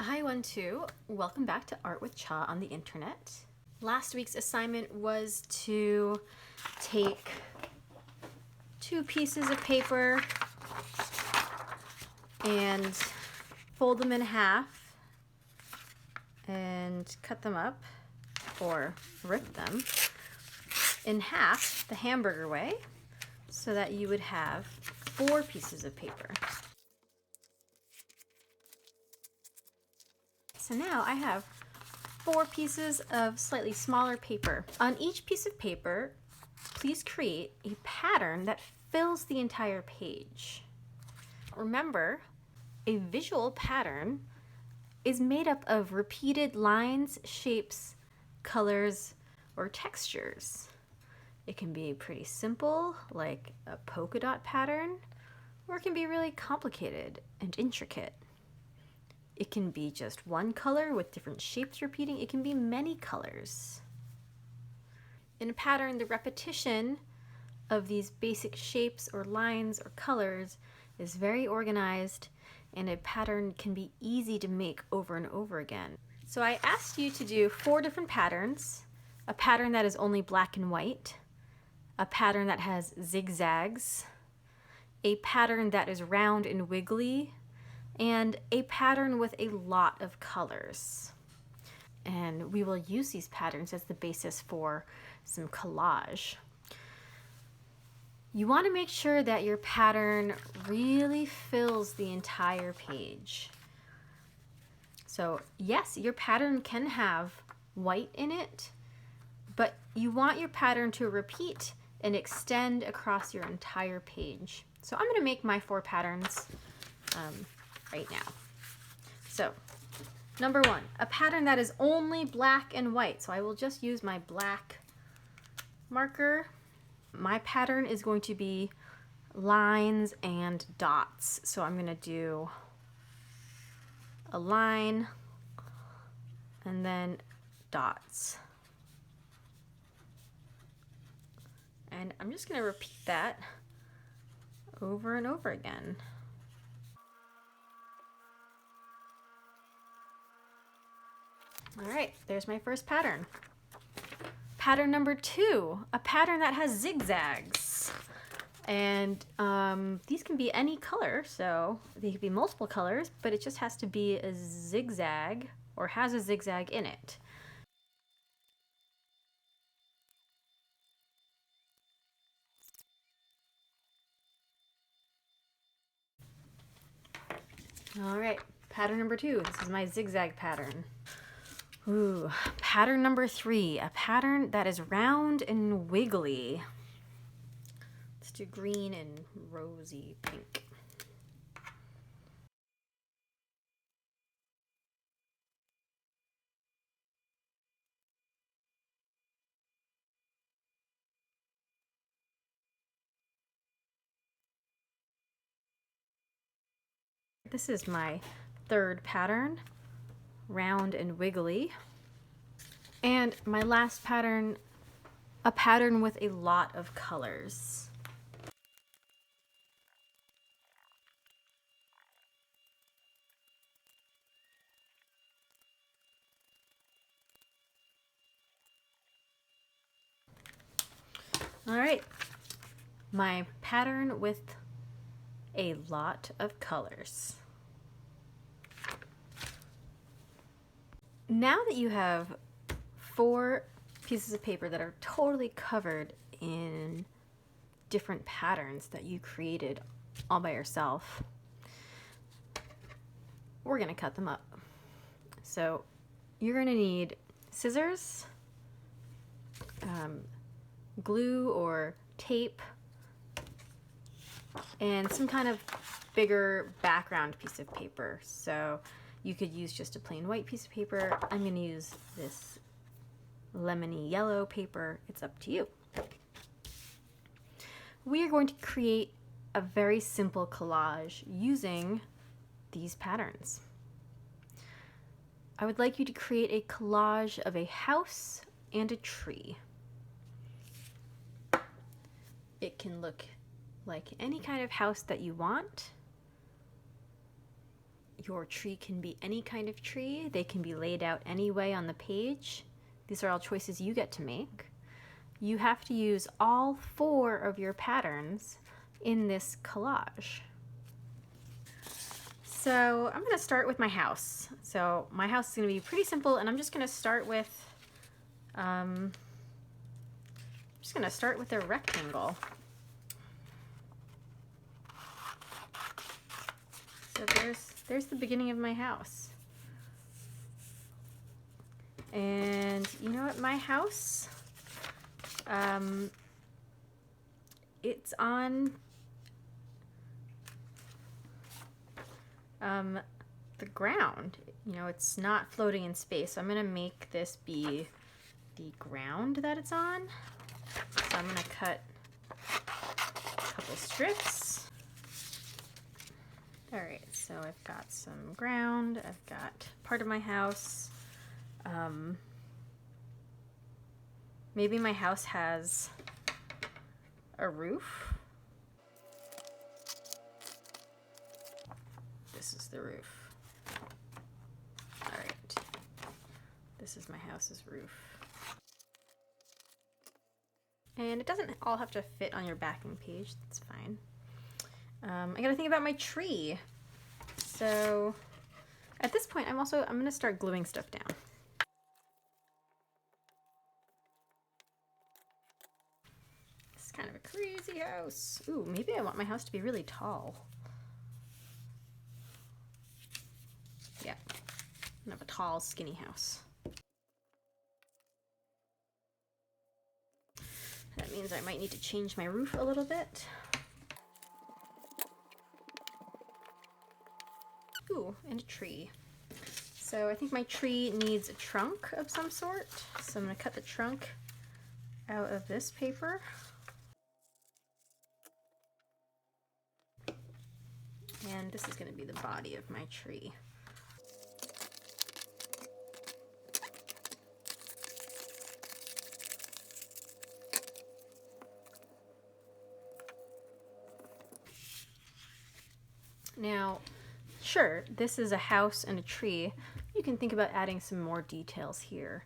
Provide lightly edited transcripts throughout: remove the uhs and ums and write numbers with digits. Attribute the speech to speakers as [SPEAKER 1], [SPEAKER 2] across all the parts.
[SPEAKER 1] Hi 1-2, welcome back to Art with Cha on the internet. Last week's assignment was to take two pieces of paper and fold them in half and cut them up or rip them in half the hamburger way so that you would have 4 pieces of paper. So now I have 4 pieces of slightly smaller paper. On each piece of paper, please create a pattern that fills the entire page. Remember, a visual pattern is made up of repeated lines, shapes, colors, or textures. It can be pretty simple, like a polka dot pattern, or it can be really complicated and intricate. It can be just one color with different shapes repeating. It can be many colors. In a pattern, the repetition of these basic shapes or lines or colors is very organized, and a pattern can be easy to make over and over again. So I asked you to do 4 different patterns: a pattern that is only black and white, a pattern that has zigzags, a pattern that is round and wiggly, and a pattern with a lot of colors. And we will use these patterns as the basis for some collage. You want to make sure that your pattern really fills the entire page. So yes, your pattern can have white in it, but you want your pattern to repeat and extend across your entire page. So I'm going to make my 4 patterns right now. So, number 1, a pattern that is only black and white. So I will just use my black marker. My pattern is going to be lines and dots. So I'm going to do a line and then dots. And I'm just going to repeat that over and over again. All right, there's my first pattern. Pattern number 2, a pattern that has zigzags. And these can be any color, so they could be multiple colors, but it just has to be a zigzag or has a zigzag in it. All right, pattern number 2, this is my zigzag pattern. Ooh, pattern number 3, a pattern that is round and wiggly. Let's do green and rosy pink. This is my 3rd pattern, round and wiggly. And my last pattern, a pattern with a lot of colors. All right, my pattern with a lot of colors. Now that you have 4 pieces of paper that are totally covered in different patterns that you created all by yourself, we're going to cut them up. So you're going to need scissors, glue or tape, and some kind of bigger background piece of paper. So you could use just a plain white piece of paper. I'm going to use this lemony yellow paper. It's up to you. We are going to create a very simple collage using these patterns. I would like you to create a collage of a house and a tree. It can look like any kind of house that you want. Your tree can be any kind of tree. They can be laid out any way on the page. These are all choices you get to make. You have to use all 4 of your patterns in this collage. So I'm going to start with my house. So my house is going to be pretty simple, and I'm just going to start with a rectangle. So there's the beginning of my house. And you know what, my house, it's on the ground. You know, it's not floating in space. So I'm gonna make this be the ground that it's on. So I'm gonna cut a couple strips. All right, so I've got some ground, I've got part of my house. Maybe my house has a roof. This is the roof. All right, this is my house's roof. And it doesn't all have to fit on your backing page, that's fine. I gotta think about my tree. So at this point, I'm gonna start gluing stuff down. This is kind of a crazy house. Ooh, maybe I want my house to be really tall. Yeah, I have a tall, skinny house. That means I might need to change my roof a little bit. Ooh, and a tree. So I think my tree needs a trunk of some sort. So I'm gonna cut the trunk out of this paper. And this is gonna be the body of my tree. Now, sure, this is a house and a tree. You can think about adding some more details here.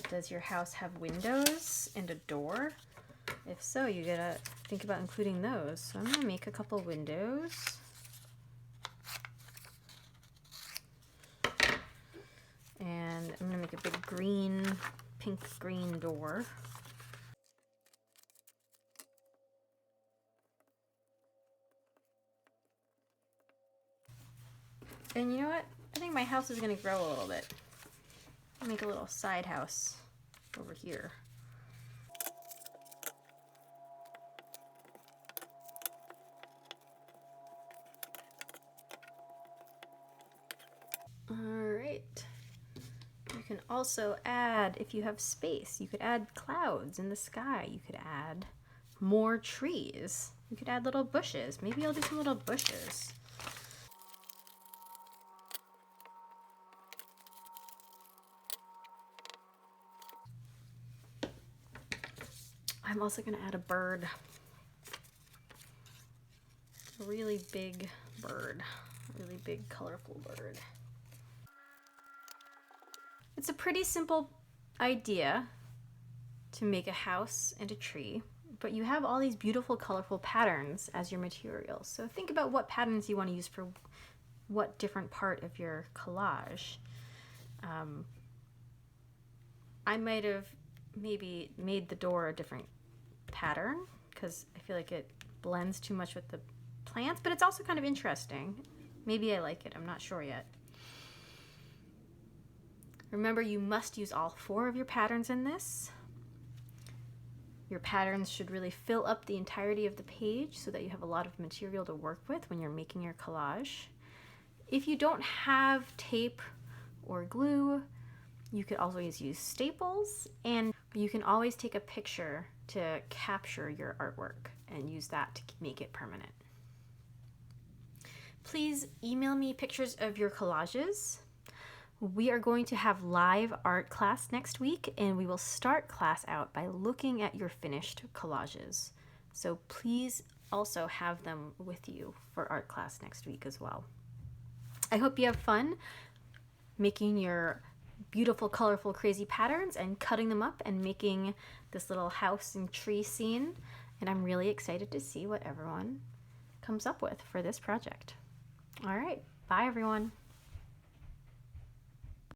[SPEAKER 1] Does your house have windows and a door? If so, you gotta think about including those. So I'm gonna make a couple windows. And I'm gonna make a big pink green door. And you know what? I think my house is gonna grow a little bit. I'll make a little side house over here. All right. You can also add, if you have space, you could add clouds in the sky. You could add more trees. You could add little bushes. Maybe I'll do some little bushes. I'm also going to add a bird. A really big bird. A really big, colorful bird. It's a pretty simple idea to make a house and a tree, but you have all these beautiful, colorful patterns as your materials. So think about what patterns you want to use for what different part of your collage. I might have maybe made the door a different pattern because I feel like it blends too much with the plants, but it's also kind of interesting. Maybe I like it, I'm not sure yet. Remember, you must use all 4 of your patterns in this. Your patterns should really fill up the entirety of the page so that you have a lot of material to work with when you're making your collage. If you don't have tape or glue, you could always use staples, and you can always take a picture to capture your artwork and use that to make it permanent. Please email me pictures of your collages. We are going to have live art class next week, and we will start class out by looking at your finished collages. So please also have them with you for art class next week as well. I hope you have fun making your beautiful, colorful, crazy patterns and cutting them up and making this little house and tree scene. And I'm really excited to see what everyone comes up with for this project. All right, bye everyone.